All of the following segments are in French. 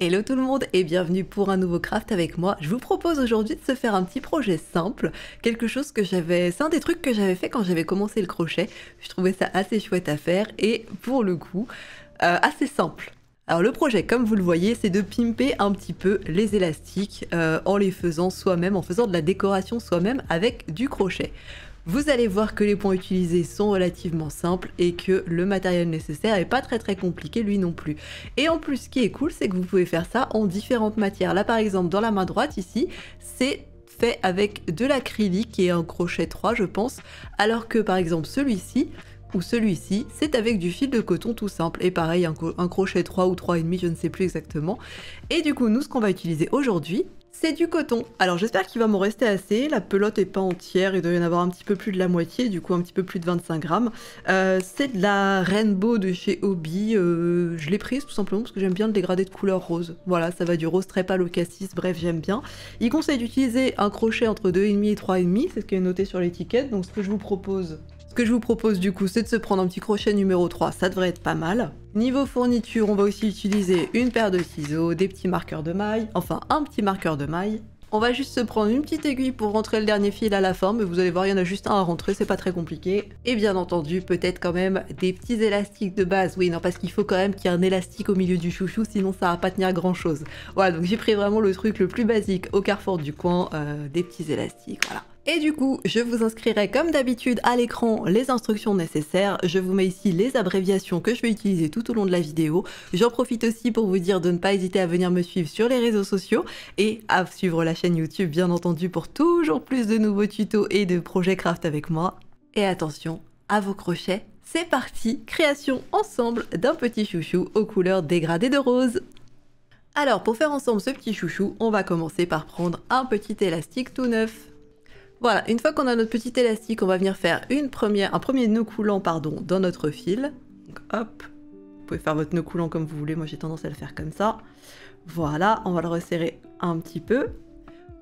Hello tout le monde et bienvenue pour un nouveau craft avec moi. Je vous propose aujourd'hui de se faire un petit projet simple, quelque chose que c'est un des trucs que j'avais fait quand j'avais commencé le crochet. Je trouvais ça assez chouette à faire et pour le coup, assez simple. Alors le projet, comme vous le voyez, c'est de pimper un petit peu les élastiques en les faisant soi-même, en faisant de la décoration soi-même avec du crochet. Vous allez voir que les points utilisés sont relativement simples et que le matériel nécessaire n'est pas très compliqué lui non plus. Et en plus, ce qui est cool, c'est que vous pouvez faire ça en différentes matières. Là par exemple, dans la main droite ici, c'est fait avec de l'acrylique et un crochet 3 je pense, alors que par exemple celui-ci ou celui-ci, c'est avec du fil de coton tout simple. Et pareil, un crochet 3 ou 3,5, je ne sais plus exactement. Et du coup, nous, ce qu'on va utiliser aujourd'hui, c'est du coton. Alors j'espère qu'il va m'en rester assez, la pelote est pas entière, il doit y en avoir un petit peu plus de la moitié, du coup un petit peu plus de 25 grammes. C'est de la Rainbow de chez Hobby, je l'ai prise tout simplement parce que j'aime bien le dégradé de couleur rose. Voilà, ça va du rose très pâle au cassis, bref j'aime bien. Il conseille d'utiliser un crochet entre 2,5 et 3,5, c'est ce qui est noté sur l'étiquette, donc ce que je vous propose du coup, c'est de se prendre un petit crochet numéro 3, ça devrait être pas mal. Niveau fourniture, on va aussi utiliser une paire de ciseaux, des petits marqueurs de maille, enfin un petit marqueur de maille. On va juste se prendre une petite aiguille pour rentrer le dernier fil à la fin, mais vous allez voir, il y en a juste un à rentrer, c'est pas très compliqué. Et bien entendu, peut-être quand même des petits élastiques de base. Oui, non, parce qu'il faut quand même qu'il y ait un élastique au milieu du chouchou, sinon ça va pas tenir grand chose. Voilà, donc j'ai pris vraiment le truc le plus basique au carrefour du coin, des petits élastiques, voilà. Et du coup, je vous inscrirai comme d'habitude à l'écran les instructions nécessaires. Je vous mets ici les abréviations que je vais utiliser tout au long de la vidéo. J'en profite aussi pour vous dire de ne pas hésiter à venir me suivre sur les réseaux sociaux et à suivre la chaîne YouTube bien entendu pour toujours plus de nouveaux tutos et de projets craft avec moi. Et attention à vos crochets, c'est parti, création ensemble d'un petit chouchou aux couleurs dégradées de rose. Alors pour faire ensemble ce petit chouchou, on va commencer par prendre un petit élastique tout neuf. Voilà, une fois qu'on a notre petit élastique, on va venir faire un premier nœud coulant dans notre fil. Donc hop, vous pouvez faire votre nœud coulant comme vous voulez, moi j'ai tendance à le faire comme ça. Voilà, on va le resserrer un petit peu.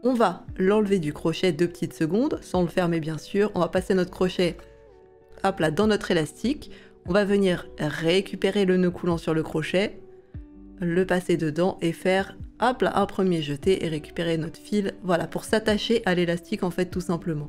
On va l'enlever du crochet 2 petites secondes, sans le fermer bien sûr. On va passer notre crochet, hop là, dans notre élastique. On va venir récupérer le nœud coulant sur le crochet, le passer dedans et faire hop là un premier jeté et récupérer notre fil, voilà, pour s'attacher à l'élastique en fait tout simplement.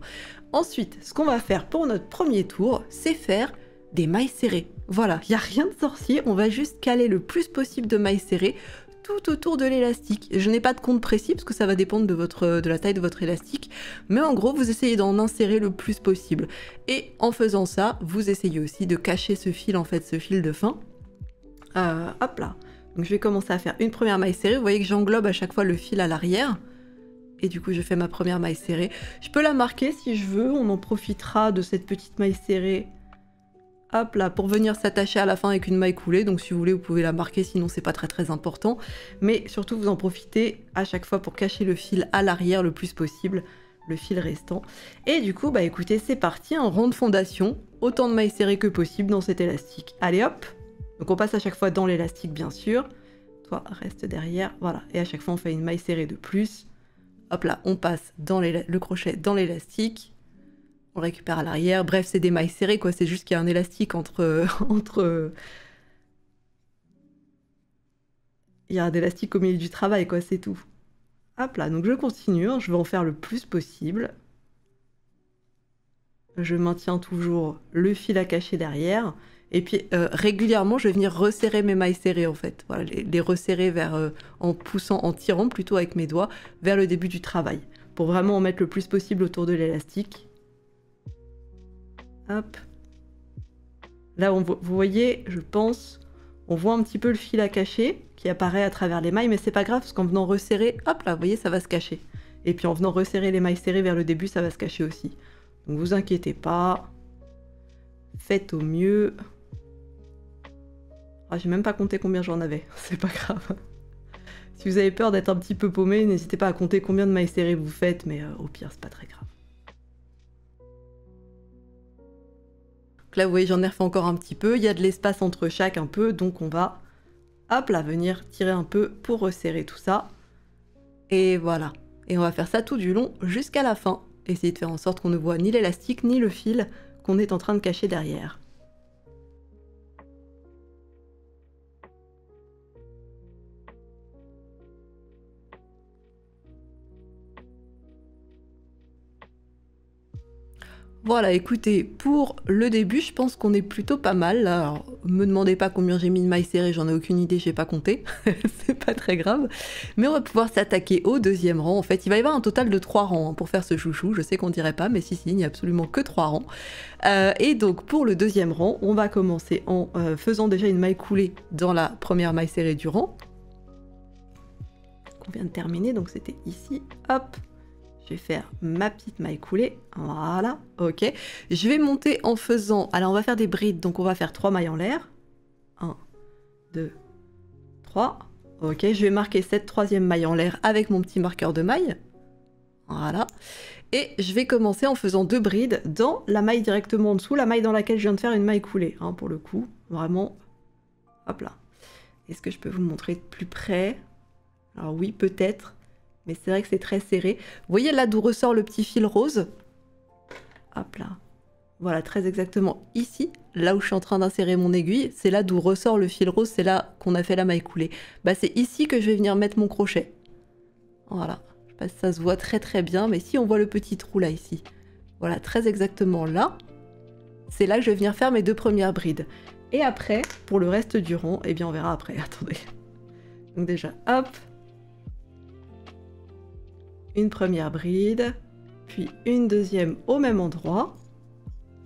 Ensuite, ce qu'on va faire pour notre premier tour, c'est faire des mailles serrées. Voilà, il n'y a rien de sorcier, on va juste caler le plus possible de mailles serrées tout autour de l'élastique. Je n'ai pas de compte précis parce que ça va dépendre de la taille de votre élastique, mais en gros vous essayez d'en insérer le plus possible. Et en faisant ça, vous essayez aussi de cacher ce fil en fait, ce fil de fin. Hop là. Donc je vais commencer à faire une première maille serrée, vous voyez que j'englobe à chaque fois le fil à l'arrière. Et du coup je fais ma première maille serrée. Je peux la marquer si je veux, on en profitera de cette petite maille serrée. Hop là, pour venir s'attacher à la fin avec une maille coulée, donc si vous voulez vous pouvez la marquer, sinon c'est pas très important. Mais surtout vous en profitez à chaque fois pour cacher le fil à l'arrière le plus possible, le fil restant. Et du coup bah écoutez, c'est parti, un rond de fondation, autant de mailles serrées que possible dans cet élastique. Allez hop! Donc on passe à chaque fois dans l'élastique bien sûr. Toi reste derrière, voilà. Et à chaque fois on fait une maille serrée de plus. Hop là, on passe dans le crochet dans l'élastique. On le récupère à l'arrière. Bref, c'est des mailles serrées quoi. C'est juste qu'il y a un élastique Il y a un élastique au milieu du travail quoi, c'est tout. Hop là, donc je continue. Je vais en faire le plus possible. Je maintiens toujours le fil à cacher derrière. Et puis régulièrement, je vais venir resserrer mes mailles serrées en fait. Voilà, les resserrer en poussant, en tirant plutôt avec mes doigts vers le début du travail. Pour vraiment en mettre le plus possible autour de l'élastique. Hop. Là, vous voyez, je pense, on voit un petit peu le fil à cacher qui apparaît à travers les mailles, mais c'est pas grave parce qu'en venant resserrer, hop là, vous voyez, ça va se cacher. Et puis en venant resserrer les mailles serrées vers le début, ça va se cacher aussi. Donc vous inquiétez pas. Faites au mieux. Ah, j'ai même pas compté combien j'en avais, c'est pas grave. Si vous avez peur d'être un petit peu paumé, n'hésitez pas à compter combien de mailles serrées vous faites, mais au pire, c'est pas très grave. Donc là, vous voyez, j'en ai refait encore un petit peu. Il y a de l'espace entre chaque un peu, donc on va, hop là, venir tirer un peu pour resserrer tout ça. Et voilà. Et on va faire ça tout du long jusqu'à la fin. Essayez de faire en sorte qu'on ne voit ni l'élastique ni le fil qu'on est en train de cacher derrière. Voilà, écoutez, pour le début, je pense qu'on est plutôt pas mal. Là. Alors, me demandez pas combien j'ai mis de mailles serrées, j'en ai aucune idée, j'ai pas compté. C'est pas très grave. Mais on va pouvoir s'attaquer au deuxième rang. En fait, il va y avoir un total de 3 rangs hein, pour faire ce chouchou. Je sais qu'on dirait pas, mais si, il n'y a absolument que 3 rangs. Et donc, pour le deuxième rang, on va commencer en faisant déjà une maille coulée dans la première maille serrée du rang. Qu'on vient de terminer, donc c'était ici. Hop! Je vais faire ma petite maille coulée, voilà, ok. Je vais monter en faisant, alors on va faire des brides, donc on va faire 3 mailles en l'air. 1, 2, 3, ok. Je vais marquer cette troisième maille en l'air avec mon petit marqueur de maille. Voilà. Et je vais commencer en faisant 2 brides dans la maille directement en dessous, la maille dans laquelle je viens de faire une maille coulée, hein, pour le coup, vraiment, hop là. Est-ce que je peux vous montrer de plus près? Alors oui, peut-être. Mais c'est vrai que c'est très serré. Vous voyez là d'où ressort le petit fil rose? Hop là. Voilà, très exactement ici, là où je suis en train d'insérer mon aiguille, c'est là d'où ressort le fil rose, c'est là qu'on a fait la maille coulée. Bah c'est ici que je vais venir mettre mon crochet. Voilà. Je sais pas si ça se voit très très bien, mais si on voit le petit trou là, ici. Voilà, très exactement là. C'est là que je vais venir faire mes 2 premières brides. Et après, pour le reste du rang, eh bien on verra après, attendez. Donc déjà, hop. Une première bride, puis une deuxième au même endroit,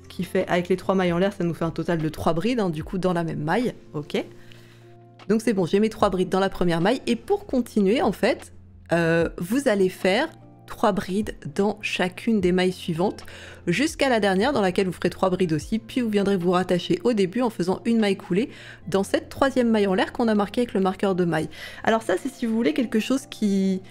ce qui fait, avec les 3 mailles en l'air, ça nous fait un total de 3 brides, hein, du coup dans la même maille, ok. Donc c'est bon, j'ai mes 3 brides dans la première maille, et pour continuer, en fait, vous allez faire 3 brides dans chacune des mailles suivantes, jusqu'à la dernière, dans laquelle vous ferez 3 brides aussi, puis vous viendrez vous rattacher au début en faisant une maille coulée dans cette troisième maille en l'air qu'on a marquée avec le marqueur de maille. Alors ça, c'est si vous voulez quelque chose qui...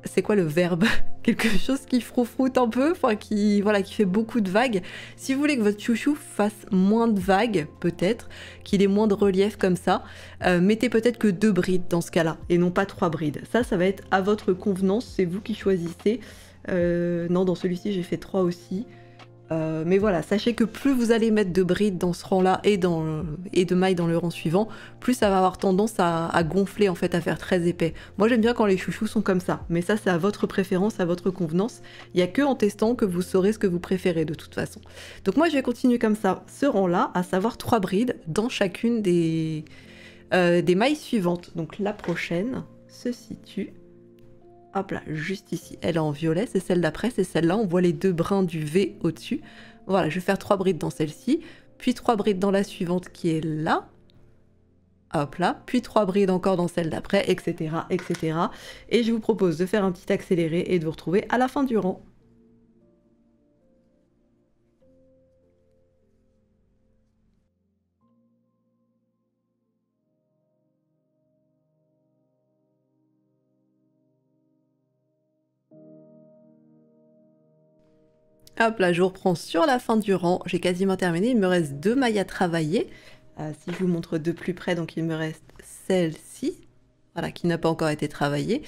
C'est quoi le verbe? Quelque chose qui froufroute un peu, enfin qui, voilà, qui fait beaucoup de vagues. Si vous voulez que votre chouchou fasse moins de vagues, peut-être, qu'il ait moins de relief comme ça, mettez peut-être que 2 brides dans ce cas-là, et non pas 3 brides. Ça va être à votre convenance, c'est vous qui choisissez. Non, dans celui-ci, j'ai fait 3 aussi. Mais voilà, sachez que plus vous allez mettre de brides dans ce rang-là et de mailles dans le rang suivant, plus ça va avoir tendance à gonfler, en fait, à faire très épais. Moi, j'aime bien quand les chouchous sont comme ça, mais ça, c'est à votre préférence, à votre convenance. Il n'y a que en testant que vous saurez ce que vous préférez, de toute façon. Donc moi, je vais continuer comme ça, ce rang-là, à savoir 3 brides dans chacune des mailles suivantes. Donc la prochaine se situe... Hop là, juste ici, elle est en violet, c'est celle d'après, c'est celle-là, on voit les 2 brins du V au-dessus. Voilà, je vais faire 3 brides dans celle-ci, puis 3 brides dans la suivante qui est là. Hop là, puis 3 brides encore dans celle d'après, etc., etc. Et je vous propose de faire un petit accéléré et de vous retrouver à la fin du rang. Hop là, je vous reprends sur la fin du rang, j'ai quasiment terminé, il me reste 2 mailles à travailler. Si je vous montre de plus près, donc il me reste celle-ci, voilà, qui n'a pas encore été travaillée,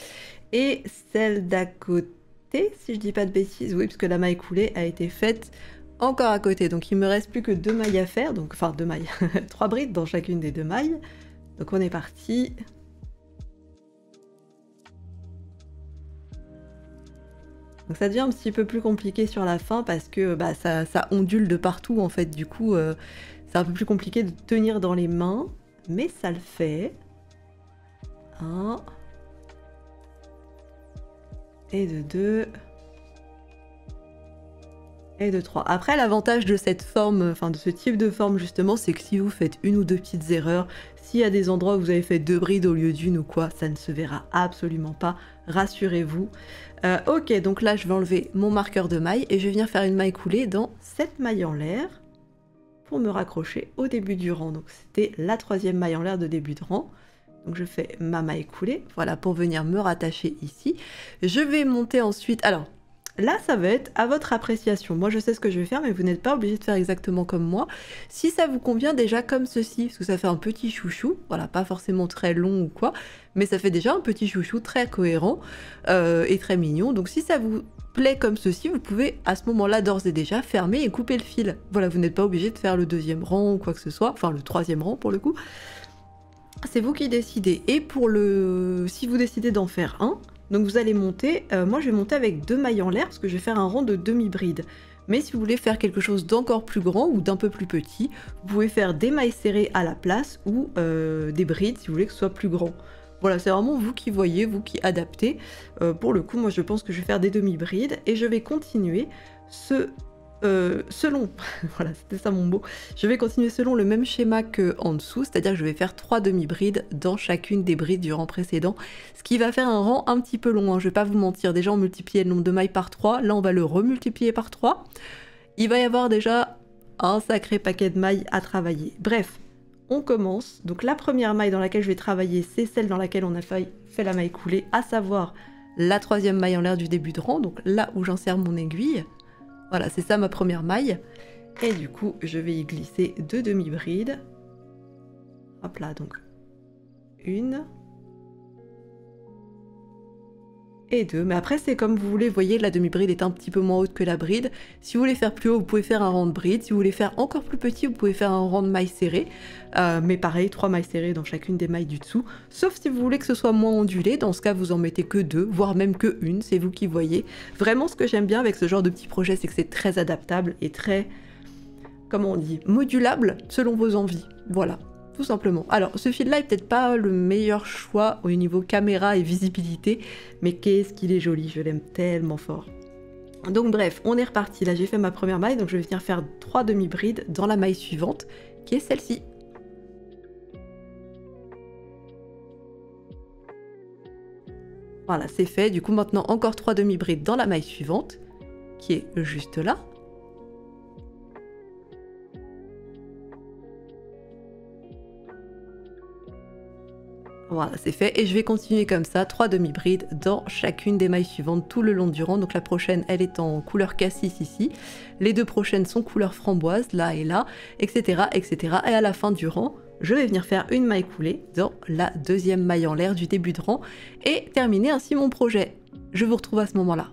et celle d'à côté, si je dis pas de bêtises, oui, parce que la maille coulée a été faite encore à côté, donc il me reste plus que 2 mailles à faire, donc enfin 2 mailles, 3 brides dans chacune des 2 mailles, donc on est parti. Donc ça devient un petit peu plus compliqué sur la fin parce que bah, ça ondule de partout en fait, du coup c'est un peu plus compliqué de tenir dans les mains, mais ça le fait. 1 et de 2 et de 3. Après l'avantage de cette forme, enfin de ce type de forme justement, c'est que si vous faites une ou deux petites erreurs, s'il y a des endroits où vous avez fait 2 brides au lieu d'une ou quoi, ça ne se verra absolument pas, rassurez-vous. Ok, donc là je vais enlever mon marqueur de maille et je vais venir faire une maille coulée dans cette maille en l'air pour me raccrocher au début du rang. Donc c'était la 3e maille en l'air de début de rang. Donc je fais ma maille coulée, voilà, pour venir me rattacher ici. Je vais monter ensuite, alors là ça va être à votre appréciation. Moi je sais ce que je vais faire, mais vous n'êtes pas obligé de faire exactement comme moi. Si ça vous convient déjà comme ceci, parce que ça fait un petit chouchou, voilà, pas forcément très long ou quoi, mais ça fait déjà un petit chouchou très cohérent et très mignon. Donc si ça vous plaît comme ceci, vous pouvez à ce moment-là d'ores et déjà fermer et couper le fil. Voilà, vous n'êtes pas obligé de faire le 2e rang ou quoi que ce soit, enfin le 3e rang pour le coup. C'est vous qui décidez. Et pour le... si vous décidez d'en faire un, donc vous allez monter, moi je vais monter avec 2 mailles en l'air parce que je vais faire un rang de demi-bride. Mais si vous voulez faire quelque chose d'encore plus grand ou d'un peu plus petit, vous pouvez faire des mailles serrées à la place ou des brides si vous voulez que ce soit plus grand. Voilà, c'est vraiment vous qui voyez, vous qui adaptez. Pour le coup, moi je pense que je vais faire des demi-brides et je vais continuer selon, voilà, c'était ça mon mot, je vais continuer selon le même schéma que en dessous, c'est-à-dire que je vais faire 3 demi-brides dans chacune des brides du rang précédent, ce qui va faire un rang un petit peu long, hein, je vais pas vous mentir, déjà on multipliait le nombre de mailles par 3, là on va le remultiplier par 3, il va y avoir déjà un sacré paquet de mailles à travailler. Bref, on commence, donc la première maille dans laquelle je vais travailler, c'est celle dans laquelle on a fait la maille coulée, à savoir la 3e maille en l'air du début de rang, donc là où j'insère mon aiguille. Voilà, c'est ça ma première maille. Et du coup, je vais y glisser 2 demi-brides. Hop là, donc 1 et 2. Mais après, c'est comme vous voulez. Vous voyez, la demi-bride est un petit peu moins haute que la bride. Si vous voulez faire plus haut, vous pouvez faire un rang de bride. Si vous voulez faire encore plus petit, vous pouvez faire un rang de mailles serrées. Mais pareil, 3 mailles serrées dans chacune des mailles du dessous. Sauf si vous voulez que ce soit moins ondulé. Dans ce cas, vous en mettez que 2, voire même que 1. C'est vous qui voyez. Vraiment, ce que j'aime bien avec ce genre de petits projets, c'est que c'est très adaptable et très, comment on dit, modulable selon vos envies. Voilà. Tout simplement. Alors, ce fil-là est peut-être pas le meilleur choix au niveau caméra et visibilité, mais qu'est-ce qu'il est joli, je l'aime tellement fort. Donc bref, on est reparti. Là, j'ai fait ma première maille, donc je vais venir faire 3 demi-brides dans la maille suivante, qui est celle-ci. Voilà, c'est fait. Du coup, maintenant, encore 3 demi-brides dans la maille suivante, qui est juste là. Voilà, c'est fait. Et je vais continuer comme ça, 3 demi-brides dans chacune des mailles suivantes tout le long du rang. Donc la prochaine, elle est en couleur cassis ici. Les 2 prochaines sont couleur framboise, là et là, etc., etc. Et à la fin du rang, je vais venir faire une maille coulée dans la 2e maille en l'air du début de rang et terminer ainsi mon projet. Je vous retrouve à ce moment-là.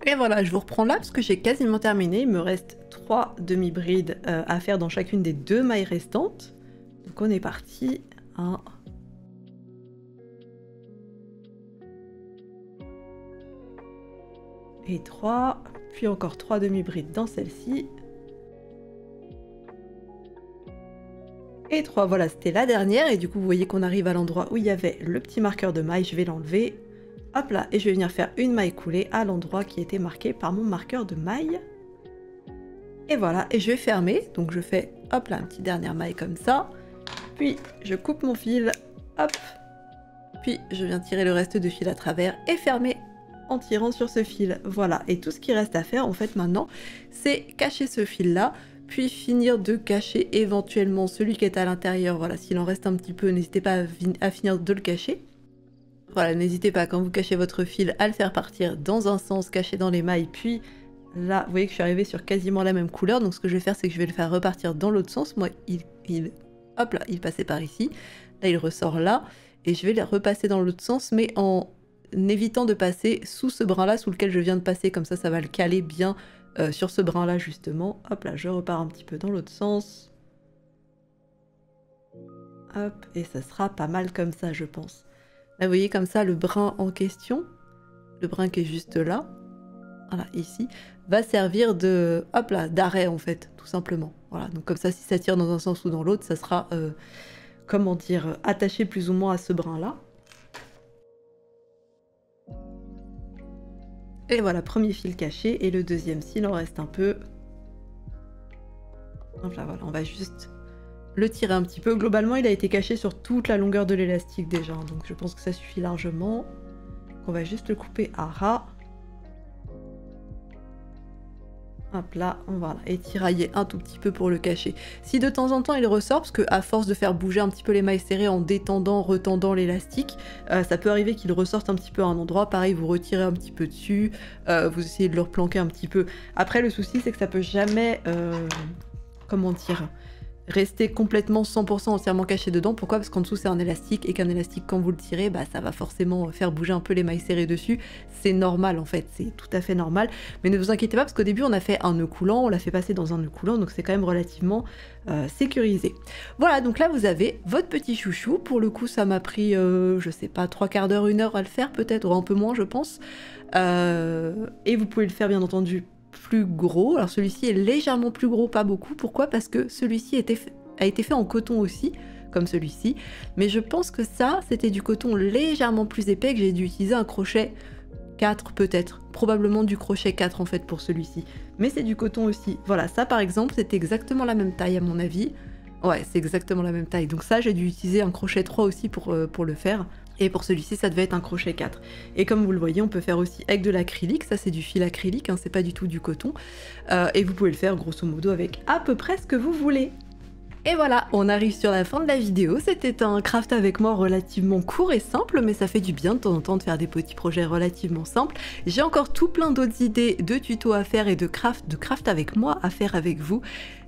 Et voilà, je vous reprends là parce que j'ai quasiment terminé. Il me reste 3 demi-brides à faire dans chacune des 2 mailles restantes. Donc on est parti. 1. Et 3. Puis encore 3 demi-brides dans celle-ci. Et 3. Voilà, c'était la dernière. Et du coup, vous voyez qu'on arrive à l'endroit où il y avait le petit marqueur de maille. Je vais l'enlever. Hop là, et je vais venir faire une maille coulée à l'endroit qui était marqué par mon marqueur de maille. Et voilà, et je vais fermer. Donc je fais, hop là, une petite dernière maille comme ça. Puis je coupe mon fil, hop. Puis je viens tirer le reste de fil à travers et fermer en tirant sur ce fil. Voilà, et tout ce qui reste à faire en fait maintenant, c'est cacher ce fil-là, puis finir de cacher éventuellement celui qui est à l'intérieur. Voilà, s'il en reste un petit peu, n'hésitez pas à finir de le cacher. Voilà, n'hésitez pas quand vous cachez votre fil à le faire partir dans un sens, caché dans les mailles, puis là, vous voyez que je suis arrivée sur quasiment la même couleur, donc ce que je vais faire, c'est que je vais le faire repartir dans l'autre sens. Moi, hop là, il passait par ici, là il ressort là, et je vais le repasser dans l'autre sens, mais en évitant de passer sous ce brin-là, sous lequel je viens de passer, comme ça va le caler bien sur ce brin-là, justement. Hop là, je repars un petit peu dans l'autre sens. Hop, et ça sera pas mal comme ça, je pense. Là, vous voyez comme ça, le brin en question, le brin qui est juste là, voilà, ici, va servir de, hop là, d'arrêt en fait, tout simplement. Voilà, donc comme ça, si ça tire dans un sens ou dans l'autre, ça sera, comment dire, attaché plus ou moins à ce brin-là. Et voilà, premier fil caché, et le deuxième, s'il en reste un peu. Donc là, voilà, on va juste le tirer un petit peu. Globalement, il a été caché sur toute la longueur de l'élastique déjà, donc je pense que ça suffit largement. On va juste le couper à ras. Hop là, voilà, et tirailler un tout petit peu pour le cacher. Si de temps en temps il ressort, parce que à force de faire bouger un petit peu les mailles serrées en détendant, retendant l'élastique, ça peut arriver qu'il ressorte un petit peu à un endroit. Pareil, vous retirez un petit peu dessus, vous essayez de le replanquer un petit peu. Après, le souci, c'est que ça peut jamais, comment dire, rester complètement 100% entièrement caché dedans. Pourquoi? Parce qu'en dessous c'est un élastique et qu'un élastique quand vous le tirez, bah ça va forcément faire bouger un peu les mailles serrées dessus. C'est normal en fait, c'est tout à fait normal. Mais ne vous inquiétez pas parce qu'au début on a fait un nœud coulant, on l'a fait passer dans un nœud coulant, donc c'est quand même relativement sécurisé. Voilà, donc là vous avez votre petit chouchou. Pour le coup ça m'a pris, je sais pas, 3/4 d'heure, 1 heure à le faire peut-être, ou un peu moins je pense. Et vous pouvez le faire bien entendu plus gros. Alors celui-ci est légèrement plus gros, pas beaucoup. Pourquoi? Parce que celui-ci a été fait en coton aussi, comme celui-ci. Mais je pense que ça, c'était du coton légèrement plus épais, que j'ai dû utiliser un crochet 4 peut-être. Probablement du crochet 4 en fait pour celui-ci. Mais c'est du coton aussi. Voilà, ça par exemple, c'était exactement la même taille à mon avis. Ouais, c'est exactement la même taille. Donc ça, j'ai dû utiliser un crochet 3 aussi pour le faire. Et pour celui-ci, ça devait être un crochet 4. Et comme vous le voyez, on peut faire aussi avec de l'acrylique. Ça, c'est du fil acrylique, hein, c'est pas du tout du coton. Et vous pouvez le faire grosso modo avec à peu près ce que vous voulez. Et voilà, on arrive sur la fin de la vidéo. C'était un craft avec moi relativement court et simple, mais ça fait du bien de temps en temps de faire des petits projets relativement simples. J'ai encore tout plein d'autres idées de tutos à faire et de craft avec moi à faire avec vous.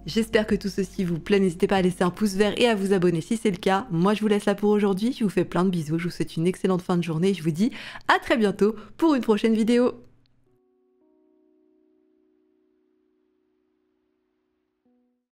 J'espère que tout ceci vous plaît, n'hésitez pas à laisser un pouce vert et à vous abonner si c'est le cas. Moi je vous laisse là pour aujourd'hui, je vous fais plein de bisous, je vous souhaite une excellente fin de journée et je vous dis à très bientôt pour une prochaine vidéo.